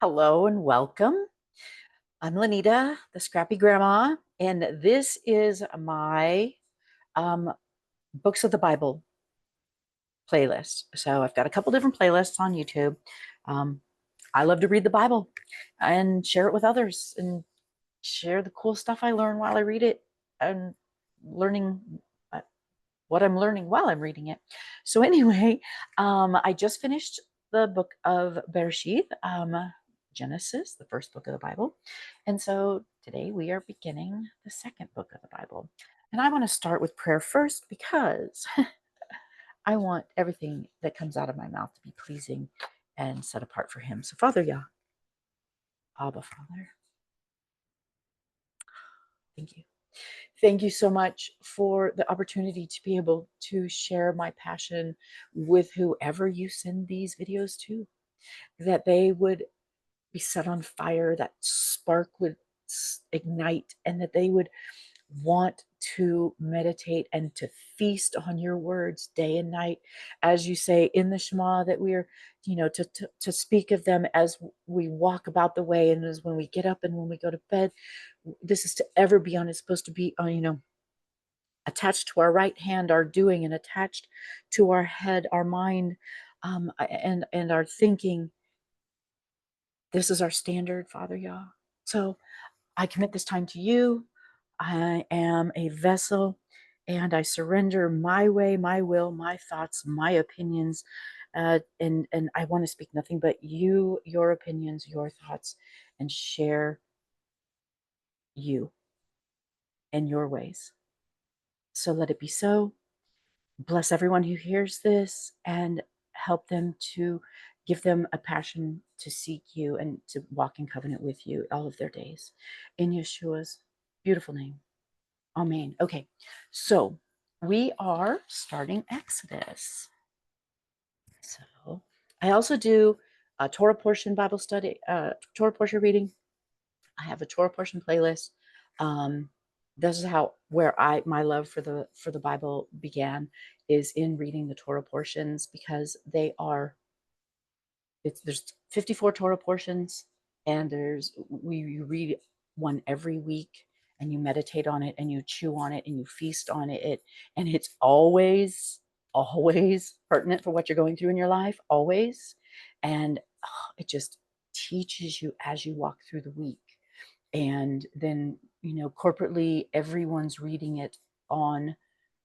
Hello and welcome. I'm Lanita, the Scrappy Grandma, and this is my um, Books of the Bible playlist. So I've got a couple different playlists on YouTube. Um, I love to read the Bible and share it with others and share the cool stuff I learn while I read it and learning uh, what I'm learning while I'm reading it. So anyway, I just finished the book of Bereshith, Genesis, the first book of the Bible. And so today we are beginning the second book of the Bible. And I want to start with prayer first because I want everything that comes out of my mouth to be pleasing and set apart for him. So Father Yah, Abba Father, thank you. Thank you so much for the opportunity to be able to share my passion with whoever you send these videos to, that they would be set on fire, that spark would ignite, and that they would want to meditate and to feast on your words day and night, as you say in the Shema, that we're, to speak of them as we walk about the way and as when we get up and when we go to bed. This is to ever be on. It's supposed to be on, attached to our right hand, our doing, and attached to our head, our mind, and our thinking. This is our standard, Father Yah. So I commit this time to you. I am a vessel, and I surrender my way, my will, my thoughts, my opinions, and I want to speak nothing but you, your opinions, your thoughts, and share you and your ways. So let it be so. Bless everyone who hears this and help them to give them a passion to seek you and to walk in covenant with you all of their days. In Yeshua's beautiful name. Amen. Okay, so we are starting Exodus. So I also do a Torah portion Bible study, Torah portion reading. I have a Torah portion playlist. This is where my love for the Bible began, is in reading the Torah portions, because there's 54 Torah portions, and you read one every week, and you meditate on it, and you chew on it, and you feast on it, and it's always pertinent for what you're going through in your life, always. And it just teaches you as you walk through the week. And then, corporately, everyone's reading it on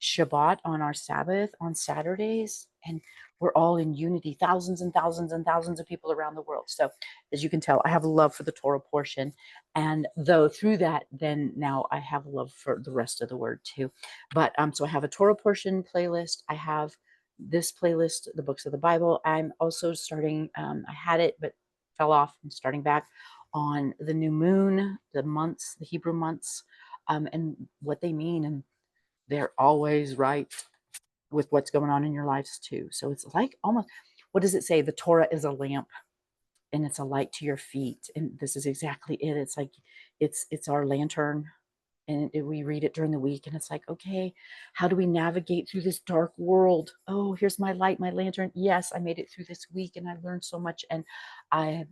Shabbat, on our Sabbath, on Saturdays, and we're all in unity, thousands and thousands and thousands of people around the world. So as you can tell, I have a love for the Torah portion. And though through that, then now I have a love for the rest of the word too. But so I have a Torah portion playlist. I have this playlist, the books of the Bible. I'm also starting, I had it, but fell off. I'm starting back on the new moon, the months, the Hebrew months, and what they mean. And they're always right with what's going on in your lives too. So it's like almost, what does it say? The Torah is a lamp and it's a light to your feet. And this is exactly it. It's like, it's our lantern. And we read it during the week, and it's like, okay, how do we navigate through this dark world? Oh, here's my light, my lantern. Yes, I made it through this week, and I learned so much, and I,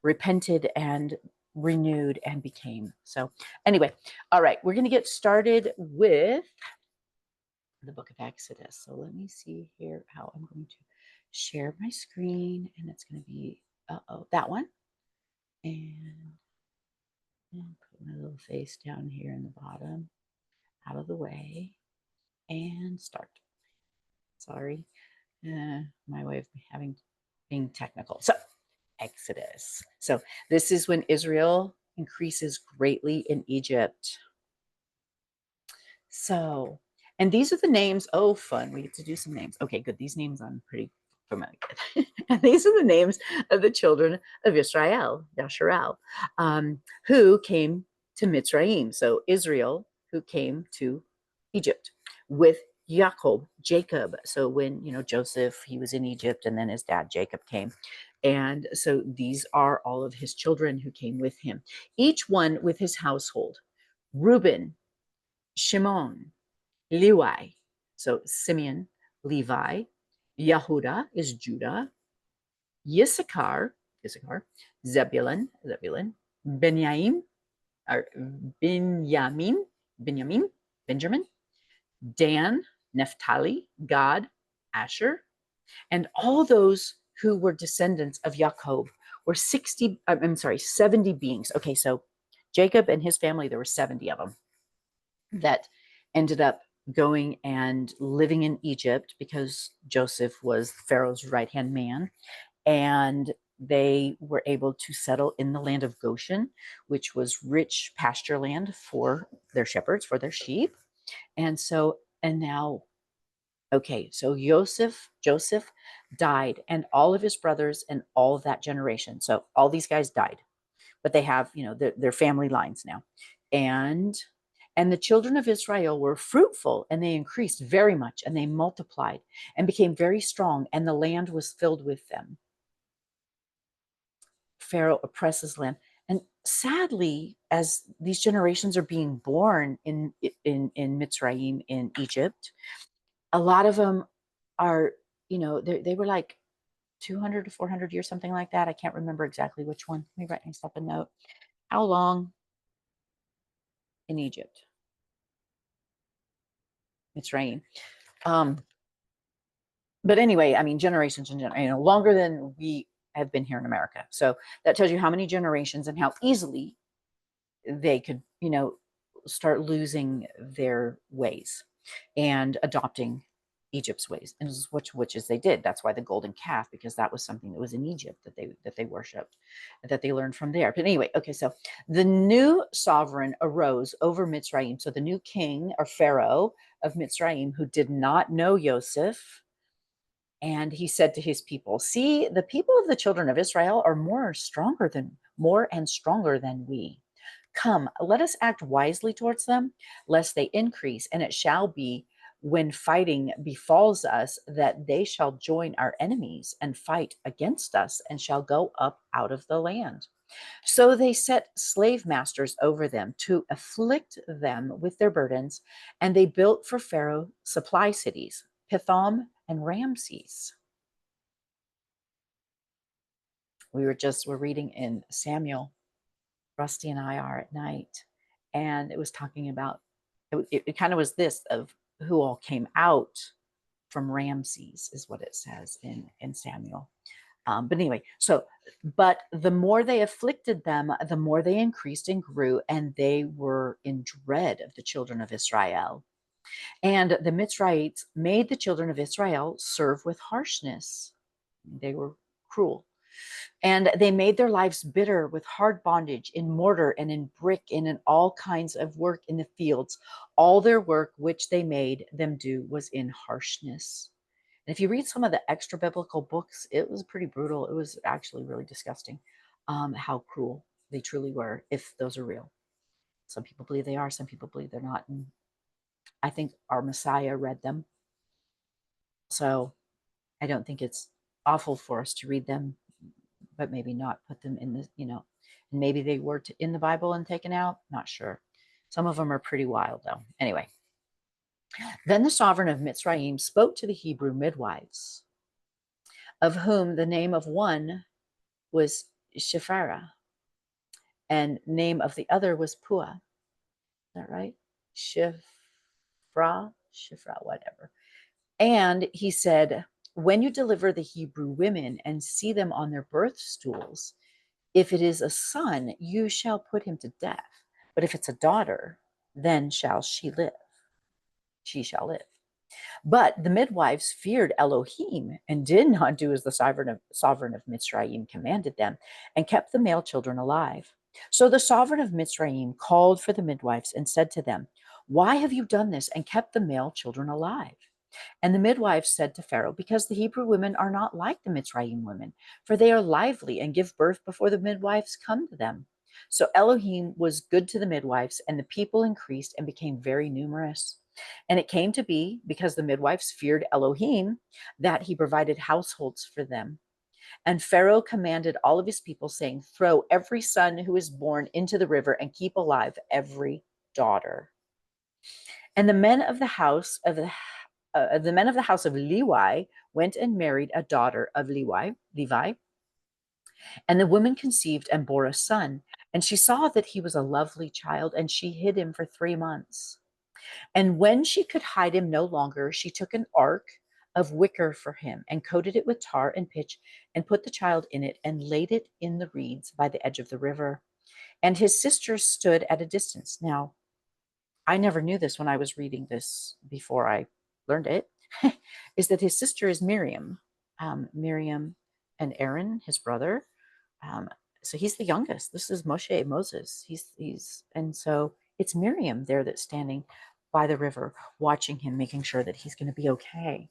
repented and renewed and became. So anyway, all right, we're going to get started with the book of Exodus. So let me see here how I'm going to share my screen, and it's going to be that one, and put my little face down here in the bottom, out of the way, and start. Sorry, my way of being technical. So Exodus. So this is when Israel increases greatly in Egypt. So, and these are the names. Oh, fun. We get to do some names. Okay, good. These names I'm pretty familiar with. And these are the names of the children of Israel, Yasharal, who came to Mitsrayim. So Israel, who came to Egypt with Ya'aqob, Jacob. So when, Joseph, he was in Egypt, and then his dad, Jacob, came. And so these are all of his children who came with him, each one with his household. Reuben, Shimon, Levi, so Simeon, Levi. Yehuda is Judah. Yissachar, Issachar, Zebulun, Benjamin, or Benjamin, Benjamin, Dan, Naphtali, Gad, Asher, and all those who were descendants of Ya'aqob were 70 beings. Okay, so Jacob and his family, there were 70 of them that ended up going and living in Egypt because Joseph was Pharaoh's right-hand man. And they were able to settle in the land of Goshen, which was rich pasture land for their shepherds, for their sheep. And now, okay, so Joseph died, and all of his brothers and all of that generation. So all these guys died, but they have, their family lines now. And the children of Israel were fruitful, and they increased very much, and they multiplied and became very strong, and the land was filled with them. Pharaoh oppresses land. And sadly, as these generations are being born in Mitsrayim, in Egypt, a lot of them are, they were like 200 to 400 years, something like that. I can't remember exactly which one. Let me write myself a note. How long in Egypt? Mitsrayim. But anyway, I mean, generations and longer than we have been here in America. So that tells you how many generations and how easily they could, start losing their ways and adopting Egypt's ways, and which is they did. That's why the golden calf, because that was something that was in Egypt that they worshipped, that they learned from there. But anyway, okay, so the new sovereign arose over Mitsrayim. So the new king or Pharaoh of Mitsrayim, who did not know Joseph, and he said to his people, "See, the people of the children of Israel are more and stronger than we. Come, let us act wisely towards them, lest they increase. And it shall be, when fighting befalls us, that they shall join our enemies and fight against us, and shall go up out of the land." So they set slave masters over them to afflict them with their burdens, and they built for Pharaoh supply cities, Pithom and Ramses. We're reading in Samuel. Rusty and I are at night, and it was talking about, it kind of was this of who all came out from Ramses, is what it says in Samuel. But anyway, but the more they afflicted them, the more they increased and grew, and they were in dread of the children of Israel. And the Mitsrayites made the children of Israel serve with harshness. They were cruel. And they made their lives bitter with hard bondage in mortar and in brick and in all kinds of work in the fields. All their work which they made them do was in harshness. And if you read some of the extra biblical books, it was pretty brutal. It was actually really disgusting, how cruel they truly were, if those are real. Some people believe they are, some people believe they're not. And I think our Messiah read them. So I don't think it's awful for us to read them, but maybe not put them in the, maybe they were in the Bible and taken out. Not sure. Some of them are pretty wild, though. Anyway, then the sovereign of Mitsrayim spoke to the Hebrew midwives, of whom the name of one was Shiphrah, and name of the other was Puah. Is that right? Shiphrah, whatever. And he said, when you deliver the Hebrew women and see them on their birth stools, if it is a son, you shall put him to death. But if it's a daughter, then shall she live. She shall live. But the midwives feared Elohim and did not do as the sovereign of Mitsrayim commanded them, and kept the male children alive. So the sovereign of Mitsrayim called for the midwives and said to them, "Why have you done this and kept the male children alive?" And the midwives said to Pharaoh, "Because the Hebrew women are not like the Mitsrayim women, for they are lively and give birth before the midwives come to them." So Elohim was good to the midwives, and the people increased and became very numerous. And it came to be, because the midwives feared Elohim, that he provided households for them. And Pharaoh commanded all of his people, saying, "Throw every son who is born into the river, and keep alive every daughter." And the men of the house of Levi went and married a daughter of Levi, And the woman conceived and bore a son. And she saw that he was a lovely child, and she hid him for 3 months. And when she could hide him no longer, she took an ark of wicker for him and coated it with tar and pitch and put the child in it and laid it in the reeds by the edge of the river. And his sisters stood at a distance. Now, I never knew this when I was reading this before I learned it, is that his sister is Miriam. Miriam and Aaron, his brother. Um, so he's the youngest. This is Moses. And so it's Miriam there that's standing by the river, watching him, making sure that he's going to be okay.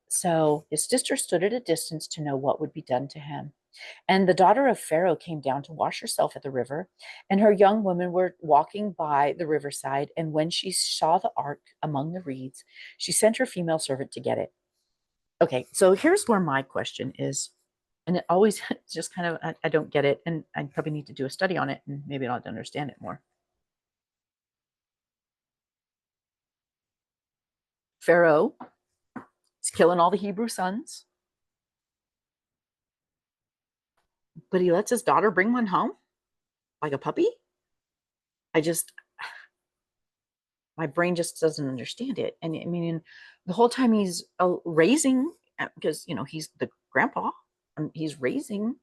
So his sister stood at a distance to know what would be done to him. And the daughter of Pharaoh came down to wash herself at the river, and her young women were walking by the riverside. And when she saw the ark among the reeds, she sent her female servant to get it. Okay, so here's where my question is, and it always just kind of, I don't get it, and I probably need to do a study on it, and maybe I'll understand it more. Pharaoh is killing all the Hebrew sons, but he lets his daughter bring one home like a puppy. My brain just doesn't understand it. And I mean, the whole time he's raising, because, he's the grandpa, and he's raising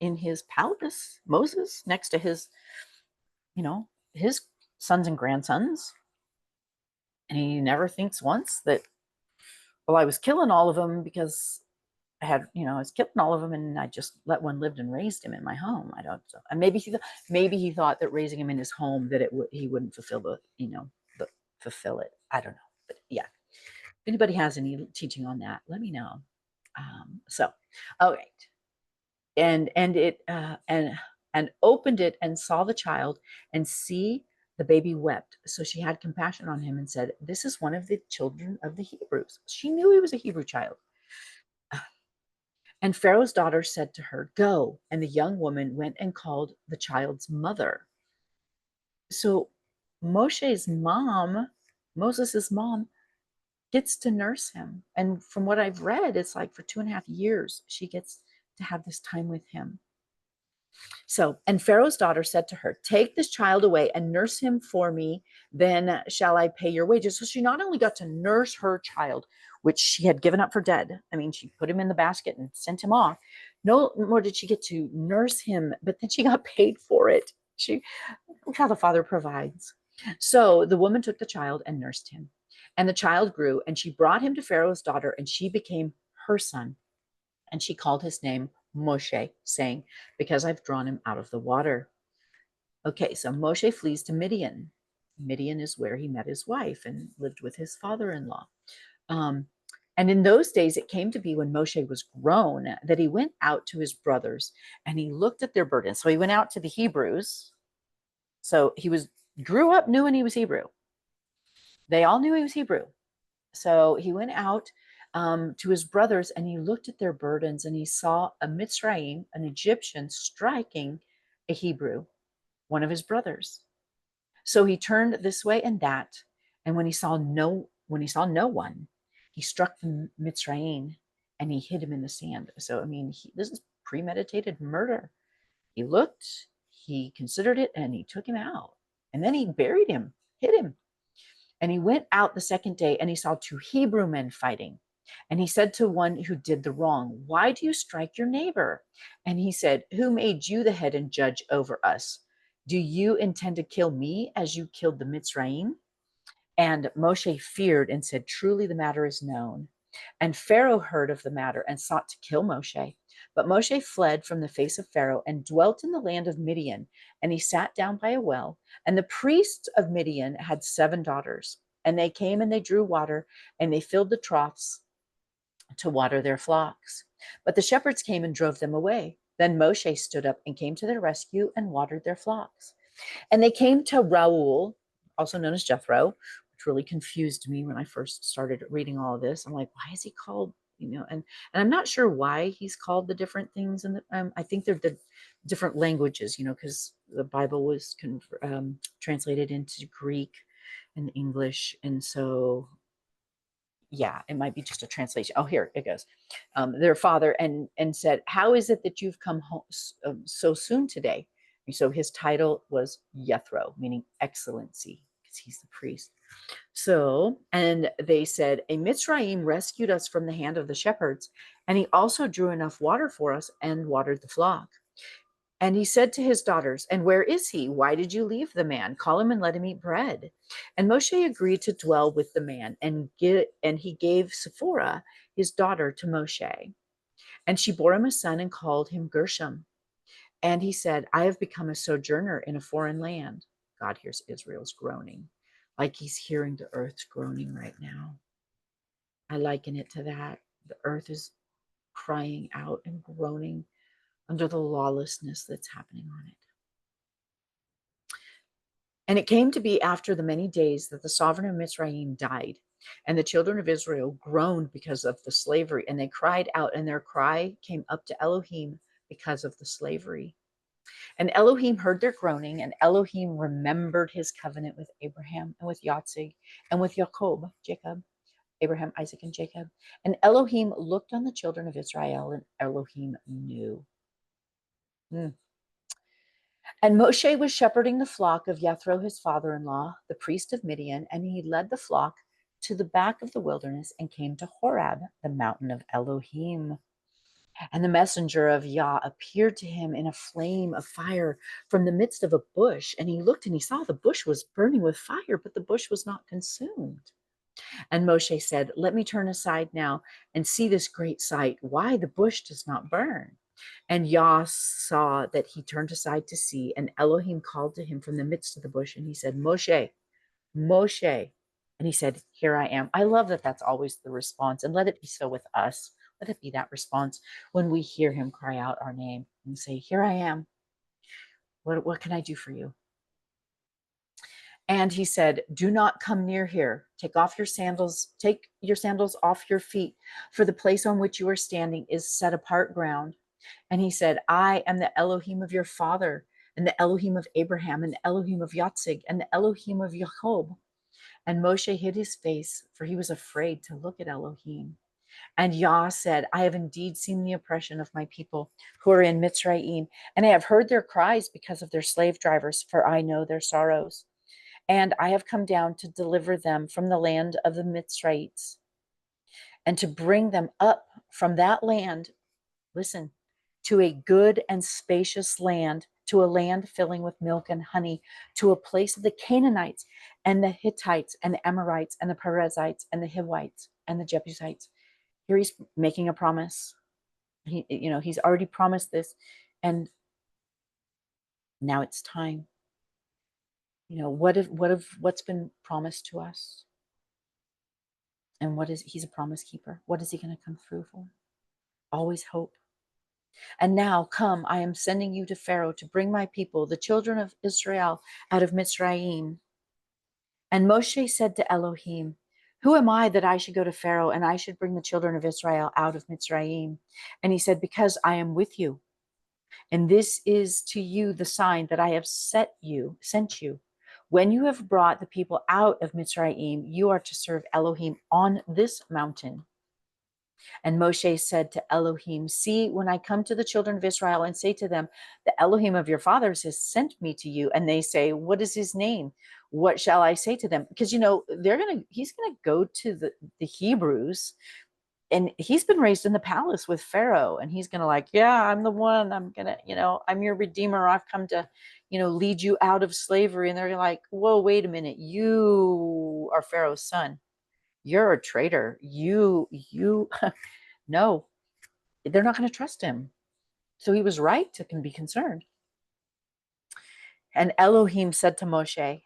in his palace, Moses, next to his, his sons and grandsons. And he never thinks once that, well, I was killing all of them because I was killing all of them, and I just let one live and raised him in my home. I don't. And maybe he thought that raising him in his home that he wouldn't fulfill fulfill it. I don't know, but yeah. If anybody has any teaching on that, let me know. All right, and opened it and saw the child, and see the baby wept. So she had compassion on him and said, "This is one of the children of the Hebrews." She knew he was a Hebrew child. And Pharaoh's daughter said to her, "Go." And the young woman went and called the child's mother. So Moshe's mom, Moses' mom, gets to nurse him. And from what I've read, it's like for 2.5 years, she gets to have this time with him. So, and Pharaoh's daughter said to her, "Take this child away and nurse him for me, then shall I pay your wages." So she not only got to nurse her child, which she had given up for dead. I mean, she put him in the basket and sent him off. No more did she get to nurse him, but then she got paid for it. Look how the Father provides. So the woman took the child and nursed him. And the child grew, and she brought him to Pharaoh's daughter, and she became her son. And she called his name Moshe, saying, "Because I've drawn him out of the water." Okay, so Moshe flees to Midian. Midian is where he met his wife and lived with his father-in-law. And in those days, it came to be when Moshe was grown that he went out to his brothers and he looked at their burdens. So he went out to the Hebrews. So grew up knowing he was Hebrew. They all knew he was Hebrew. So he went out to his brothers, and he looked at their burdens, and he saw a Mitsrayim, an Egyptian, striking a Hebrew, one of his brothers. So he turned this way and that, and when he saw no one, he struck the Mitsrayim, and he hid him in the sand. So I mean, this is premeditated murder. He looked, he considered it, and he took him out, and then he buried him, hid him. And he went out the second day, and he saw 2 Hebrew men fighting. And he said to one who did the wrong, "Why do you strike your neighbor?" And he said, "Who made you the head and judge over us? Do you intend to kill me as you killed the Mitsrayim?" And Moshe feared and said, "Truly the matter is known." And Pharaoh heard of the matter and sought to kill Moshe. But Moshe fled from the face of Pharaoh and dwelt in the land of Midian. And he sat down by a well. And the priests of Midian had 7 daughters. And they came and they drew water, and they filled the troughs to water their flocks. But the shepherds came and drove them away. Then Moshe stood up and came to their rescue and watered their flocks. And they came to Raul, also known as Jethro, which really confused me when I first started reading all of this. I'm like, why is he called, and I'm not sure why he's called the different things. And I think they're the different languages, because the Bible was translated into Greek and English. And so yeah, it might be just a translation. Oh, here it goes. Their father and said, "How is it that you've come home so soon today?" And so his title was Jethro, meaning excellency, because he's the priest. So, and they said, "A Mitsrayim rescued us from the hand of the shepherds, and he also drew enough water for us and watered the flock." And he said to his daughters, "And where is he? Why did you leave the man? Call him and let him eat bread." And Moshe agreed to dwell with the man, and he gave Sephora, his daughter, to Moshe. And she bore him a son and called him Gershom. And he said, "I have become a sojourner in a foreign land." God hears Israel's groaning, like he's hearing the earth's groaning right now. I liken it to that. The earth is crying out and groaning under the lawlessness that's happening on it. And it came to be after the many days that the sovereign of Mitsrayim died, and the children of Israel groaned because of the slavery, and they cried out, and their cry came up to Elohim because of the slavery. And Elohim heard their groaning, and Elohim remembered his covenant with Abraham and with Yitsḥaq and with Ya'aqob, Jacob, Abraham, Isaac, and Jacob. And Elohim looked on the children of Israel, and Elohim knew. And Moshe was shepherding the flock of Jethro, his father-in-law, the priest of Midian, and he led the flock to the back of the wilderness and came to Horeb, the mountain of Elohim. And the messenger of Yah appeared to him in a flame of fire from the midst of a bush. And he looked and he saw the bush was burning with fire, but the bush was not consumed. And Moshe said, "Let me turn aside now and see this great sight, why the bush does not burn." And Yah saw that he turned aside to see, and Elohim called to him from the midst of the bush, and he said, "Moshe, Moshe." And he said, "Here I am." I love that that's always the response, and let it be so with us. Let it be that response when we hear him cry out our name and say, "Here I am. What can I do for you?" And he said, "Do not come near here. Take your sandals off your feet, for the place on which you are standing is set apart ground." And he said, "I am the Elohim of your father, and the Elohim of Abraham, and the Elohim of Yitsḥaq, and the Elohim of Ya'aqob." And Moshe hid his face, for he was afraid to look at Elohim. And Yah said, "I have indeed seen the oppression of my people who are in Mitsrayim, and I have heard their cries because of their slave drivers, for I know their sorrows. And I have come down to deliver them from the land of the Mitsrayites, and to bring them up from that land," listen, "to a good and spacious land, to a land filling with milk and honey, to a place of the Canaanites and the Hittites and the Amorites and the Perizzites and the Hivites and the Jebusites." Here he's making a promise. He's already promised this, and now it's time. What's been promised to us? And he's a promise keeper. What is he going to come through for? Always hope. "And now come, I am sending you to Pharaoh to bring my people, the children of Israel, out of Mitsrayim." And Moshe said to Elohim, "Who am I that I should go to Pharaoh and I should bring the children of Israel out of Mitsrayim?" And he said, "Because I am with you. And this is to you the sign that I have sent you. When you have brought the people out of Mitsrayim, you are to serve Elohim on this mountain." And Moshe said to Elohim, "See, when I come to the children of Israel and say to them, 'The Elohim of your fathers has sent me to you,' and they say, 'What is his name?' What shall I say to them?" Because he's gonna go to the Hebrews, and he's been raised in the palace with Pharaoh, and he's gonna like, "Yeah, I'm the one. I'm your redeemer. I've come to, lead you out of slavery." And they're like, "Whoa, wait a minute. You are Pharaoh's son. You're a traitor. You no, they're not going to trust him." So he was right to be concerned. And Elohim said to Moshe,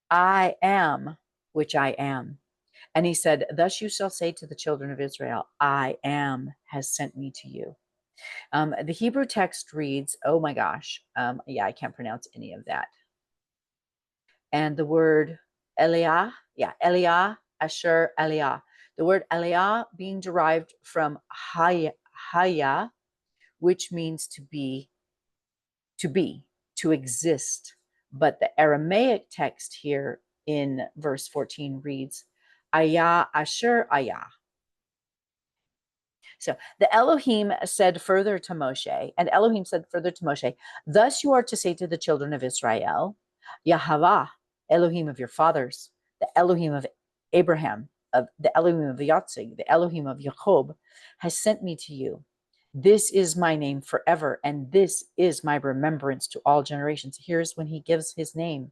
"I am which I am." And he said, "Thus you shall say to the children of Israel, 'I am has sent me to you.'" The Hebrew text reads, oh my gosh, I can't pronounce any of that. And the word Eliah, Eliah, Asher, Eliah. The word Eliah being derived from Haya, which means to be, to exist. But the Aramaic text here in verse 14 reads, Ayah Asher Ayah. So the Elohim said further to Moshe, and Elohim said further to Moshe, thus you are to say to the children of Israel, Yahweh, Elohim of your fathers, the Elohim of Abraham, of the Elohim of Yitsḥaq, the Elohim of Ya'aqob, has sent me to you. This is my name forever, and this is my remembrance to all generations. Here's when he gives his name.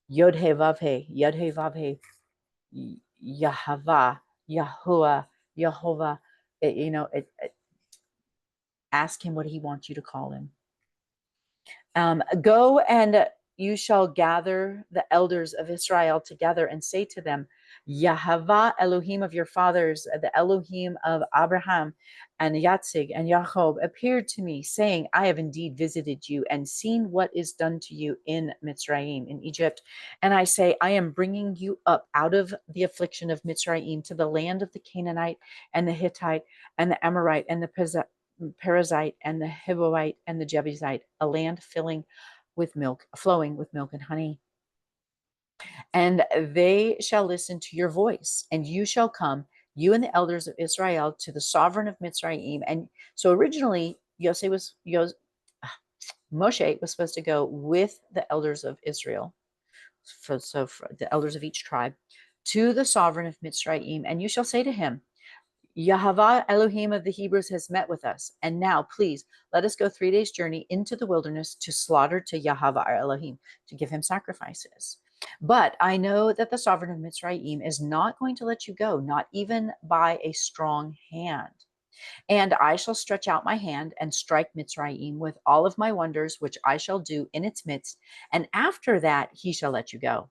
Yod-He Vav-He, Yod-He Vav-He, Yahweh, Yahuwah, Yehovah. Ask him what he wants you to call him. Go and you shall gather the elders of Israel together and say to them, Yahweh, Elohim of your fathers, the Elohim of Abraham and Yitsḥaq and Ya'aqob appeared to me, saying, I have indeed visited you and seen what is done to you in Mitsrayim, in Egypt. And I say, I am bringing you up out of the affliction of Mitsrayim to the land of the Canaanite and the Hittite and the Amorite and the Perizzite and the Hivite and the Jebusite, a land flowing with milk and honey. And they shall listen to your voice, and you shall come, you and the elders of Israel, to the sovereign of Mitsrayim. And so originally, Moshe was supposed to go with the elders of Israel, for the elders of each tribe, to the sovereign of Mitsrayim, and you shall say to him, Yahweh Elohim of the Hebrews has met with us. And now, please, let us go 3 days' journey into the wilderness to slaughter to Yahweh our Elohim, to give him sacrifices. But I know that the sovereign of Mitsrayim is not going to let you go, not even by a strong hand. And I shall stretch out my hand and strike Mitsrayim with all of my wonders, which I shall do in its midst. And after that, he shall let you go.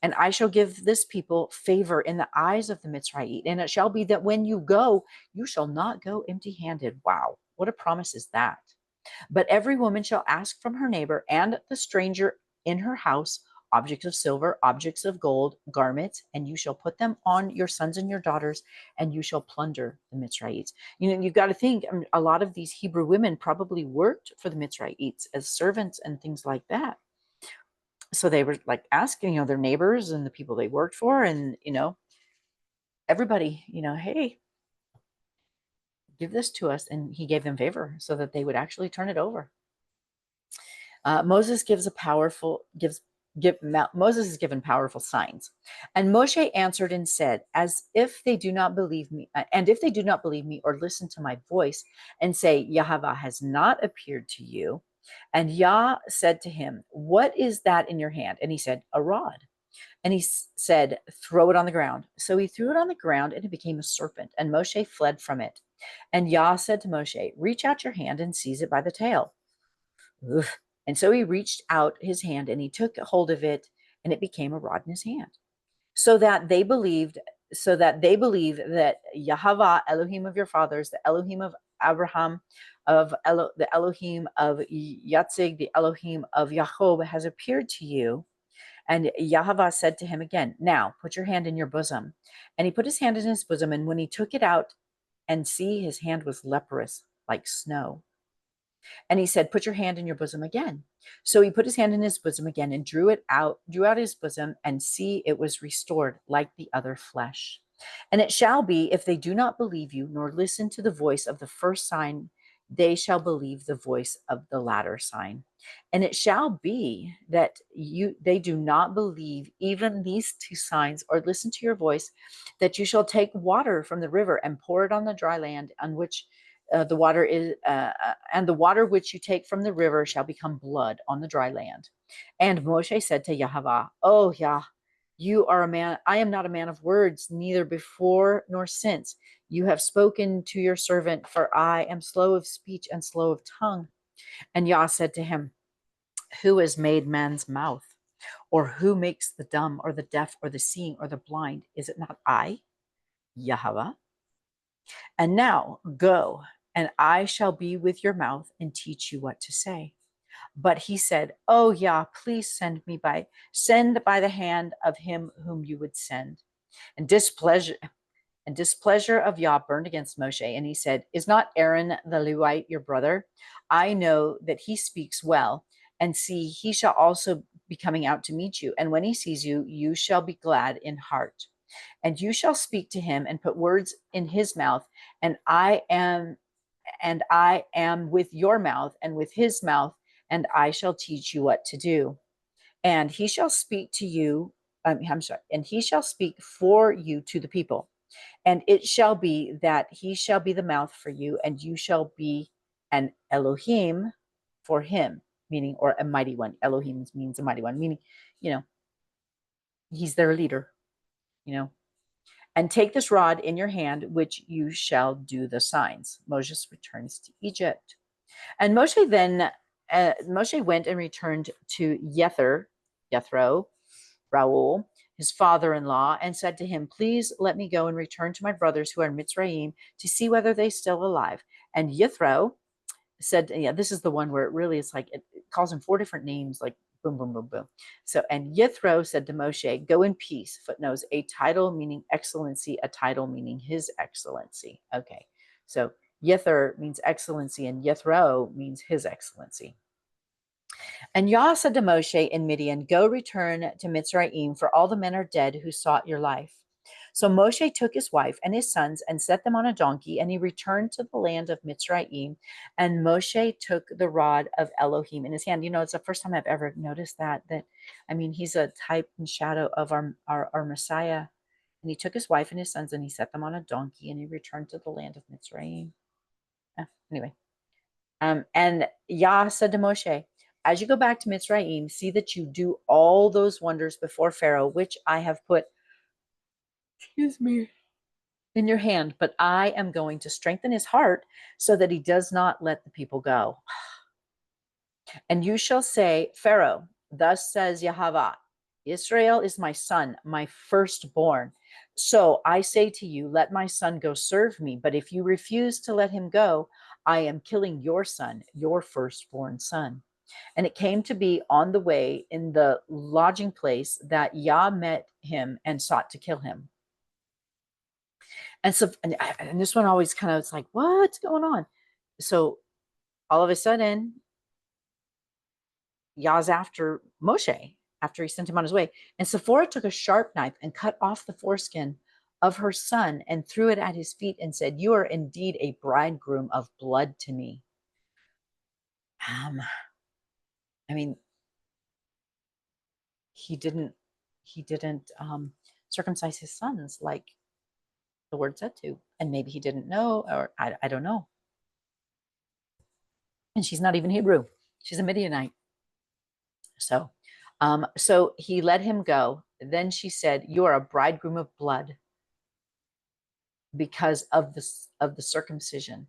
And I shall give this people favor in the eyes of the Mitsrayim. And it shall be that when you go, you shall not go empty-handed. Wow, what a promise is that? But every woman shall ask from her neighbor and the stranger in her house objects of silver, objects of gold, garments, and you shall put them on your sons and your daughters, and you shall plunder the Mitsrayites. You've got to think, a lot of these Hebrew women probably worked for the Mitsrayites as servants and things like that. So they were like asking, their neighbors and the people they worked for, and, everybody, hey, give this to us. And he gave them favor so that they would actually turn it over. Moses is given powerful signs. And Moshe answered and said, and if they do not believe me or listen to my voice and say, Yahweh has not appeared to you. And Yah said to him, what is that in your hand? And he said, a rod. And he said, throw it on the ground. So he threw it on the ground, and it became a serpent. And Moshe fled from it. And Yah said to Moshe, reach out your hand and seize it by the tail. Oof. And so he reached out his hand, and he took hold of it, and it became a rod in his hand. So that they believe that Yahweh, Elohim of your fathers, the Elohim of Abraham, the Elohim of Yitsḥaq, the Elohim of Ya'aqob has appeared to you. And Yahweh said to him again, now put your hand in your bosom. And he put his hand in his bosom, and when he took it out, and see, his hand was leprous like snow. And he said, put your hand in your bosom again. So he put his hand in his bosom again and drew out his bosom, and see, it was restored like the other flesh. And it shall be, if they do not believe you, nor listen to the voice of the first sign, they shall believe the voice of the latter sign. And it shall be that they do not believe even these two signs, or listen to your voice, that you shall take water from the river and pour it on the dry land on which the water is, and the water which you take from the river shall become blood on the dry land. And Moshe said to Yahweh, oh Yah, you are a man. I am not a man of words, neither before nor since. You have spoken to your servant, for I am slow of speech and slow of tongue. And Yah said to him, who has made man's mouth? Or who makes the dumb or the deaf or the seeing or the blind? Is it not I, Yahweh? And now go, and I shall be with your mouth and teach you what to say. But he said, oh Yah, please send by the hand of him whom you would send. And displeasure of Yah burned against Moshe. And he said, is not Aaron the Levite your brother? I know that he speaks well. And see, he shall also be coming out to meet you. And when he sees you, you shall be glad in heart. And you shall speak to him and put words in his mouth, and I am with your mouth and with his mouth, and I shall teach you what to do. And he shall speak to you, I'm sorry, and he shall speak for you to the people. And it shall be that he shall be the mouth for you, and you shall be an Elohim for him, meaning, or a mighty one. Elohim means a mighty one, meaning, you know, he's their leader, you know. And take this rod in your hand, which you shall do the signs. Moses returns to Egypt. And Moshe went and returned to Jethro, Raul, his father-in-law, and said to him, please let me go and return to my brothers who are in Mitsrayim to see whether they're still alive. And Jethro said, yeah, this is the one where it really is like, it calls him 4 different names, like boom, boom, boom, boom. So, and Jethro said to Moshe, go in peace. Footnotes, a title meaning excellency, a title meaning his excellency. Okay. So Yether means excellency and Jethro means his excellency. And Yah said to Moshe in Midian, go return to Mitsrayim, for all the men are dead who sought your life. So Moshe took his wife and his sons and set them on a donkey, and he returned to the land of Mitsrayim. And Moshe took the rod of Elohim in his hand. You know, it's the first time I've ever noticed that, I mean, he's a type and shadow of our Messiah. And he took his wife and his sons and he set them on a donkey, and he returned to the land of Mitsrayim. Anyway, and Yah said to Moshe, as you go back to Mitsrayim, see that you do all those wonders before Pharaoh, which I have put, in your hand, but I am going to strengthen his heart so that he does not let the people go. And you shall say, Pharaoh, thus says Yahweh, Israel is my son, my firstborn. So I say to you, let my son go serve me. But if you refuse to let him go, I am killing your son, your firstborn son. And it came to be on the way in the lodging place that Yah met him and sought to kill him. And so, and this one always kind of, it's like, what's going on? So all of a sudden, Yah's after Moshe, after he sent him on his way. And Sephora took a sharp knife and cut off the foreskin of her son and threw it at his feet and said, you are indeed a bridegroom of blood to me. I mean, he didn't circumcise his sons like the word said to, and maybe he didn't know, or I don't know. And she's not even Hebrew; she's a Midianite. So, so he let him go. Then she said, "You are a bridegroom of blood because of the circumcision."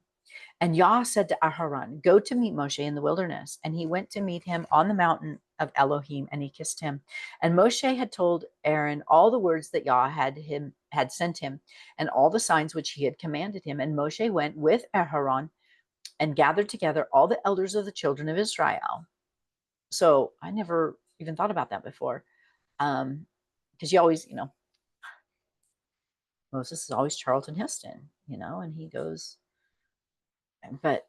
And Yah said to Aharon, go to meet Moshe in the wilderness. And he went to meet him on the mountain of Elohim, and he kissed him. And Moshe had told Aaron all the words that Yah had sent him, and all the signs which he had commanded him. And Moshe went with Aharon and gathered together all the elders of the children of Israel. So I never even thought about that before. Because you always, Moses is always Charlton Heston, and he goes, but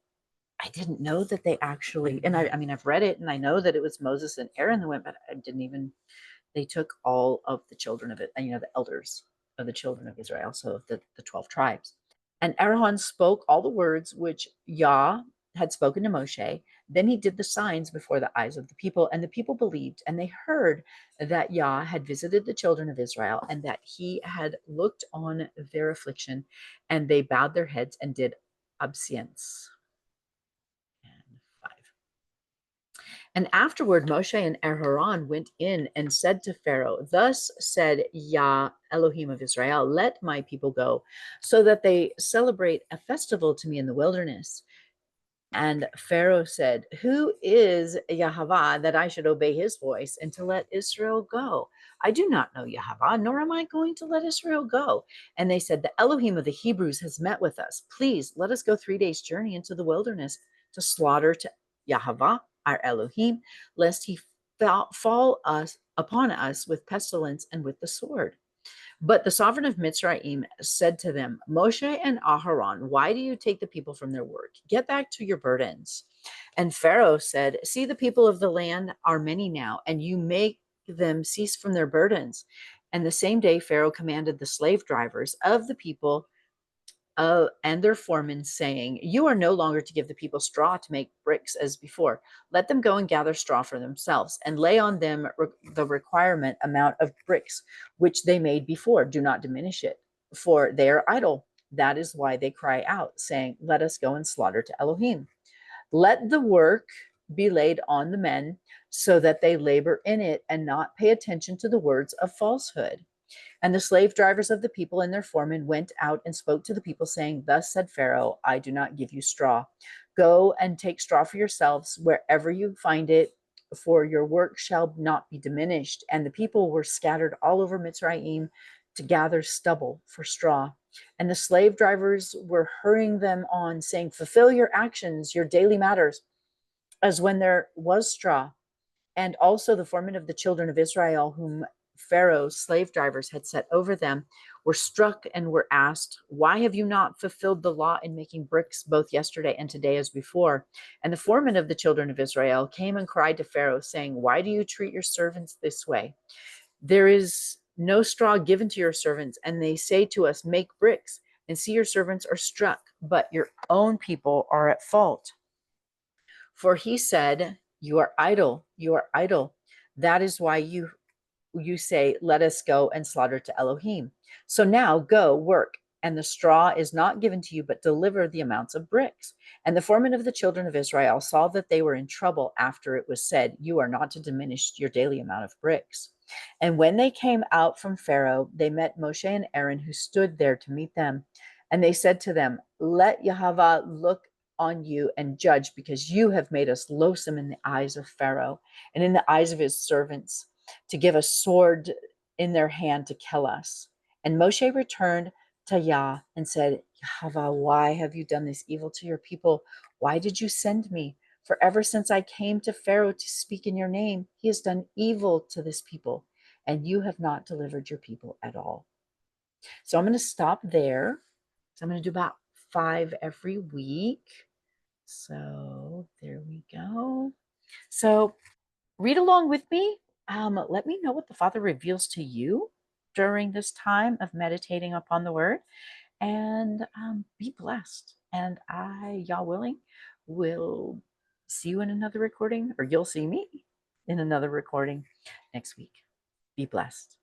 I didn't know that they actually, and I mean, I've read it and I know that it was Moses and Aaron that went, but I didn't even, they took all of the children of it, the elders of the children of Israel, so the 12 tribes. And Aaron spoke all the words which Yah had spoken to Moshe. Then he did the signs before the eyes of the people, and the people believed, and they heard that Yah had visited the children of Israel, and that he had looked on their affliction, and they bowed their heads and did obeisance. And afterward, Moshe and Aharon went in and said to Pharaoh, thus said Yah, Elohim of Israel, let my people go, so that they celebrate a festival to me in the wilderness. And Pharaoh said, who is Yahweh that I should obey his voice and to let Israel go? I do not know Yahweh, nor am I going to let Israel go. And they said, the Elohim of the Hebrews has met with us. Please let us go 3 days' journey into the wilderness to slaughter to Yahweh, our Elohim, lest he fall upon us with pestilence and with the sword. But the sovereign of Mitsrayim said to them, Moshe and Aharon, why do you take the people from their work? Get back to your burdens. And Pharaoh said, see, the people of the land are many now, and you make them cease from their burdens. And the same day Pharaoh commanded the slave drivers of the people and their foremen, saying, "You are no longer to give the people straw to make bricks as before. Let them go and gather straw for themselves, and lay on them the requirement amount of bricks which they made before. Do not diminish it, for they are idle. That is why they cry out, saying, 'Let us go and slaughter to Elohim.' Let the work be laid on the men, so that they labor in it and not pay attention to the words of falsehood." And the slave drivers of the people and their foremen went out and spoke to the people, saying, "Thus said Pharaoh, I do not give you straw. Go and take straw for yourselves wherever you find it, for your work shall not be diminished." And the people were scattered all over Mitsrayim to gather stubble for straw. And the slave drivers were hurrying them on, saying, "Fulfill your actions, your daily matters, as when there was straw." And also the foremen of the children of Israel, whom Pharaoh's slave drivers had set over them, were struck and were asked, "Why have you not fulfilled the law in making bricks both yesterday and today as before?" And the foreman of the children of Israel came and cried to Pharaoh, saying, "Why do you treat your servants this way? There is no straw given to your servants, and they say to us, 'Make bricks,' and see, your servants are struck, but your own people are at fault." For he said, "You are idle, you are idle. That is why you say, 'Let us go and slaughter to Elohim.' So now go work, and the straw is not given to you, but deliver the amounts of bricks." And the foreman of the children of Israel saw that they were in trouble after it was said, "You are not to diminish your daily amount of bricks." And when they came out from Pharaoh, they met Moshe and Aaron, who stood there to meet them. And they said to them, "Let Yahweh look on you and judge, because you have made us loathsome in the eyes of Pharaoh and in the eyes of his servants, to give a sword in their hand to kill us." And Moshe returned to Yah and said, "Yahweh, why have you done this evil to your people? Why did you send me? For ever since I came to Pharaoh to speak in your name, he has done evil to this people, and you have not delivered your people at all." So I'm going to stop there. So I'm going to do about 5 every week. So there we go. So read along with me. Let me know what the Father reveals to you during this time of meditating upon the Word, and be blessed. And I, Yah willing, will see you in another recording, or you'll see me in another recording next week. Be blessed.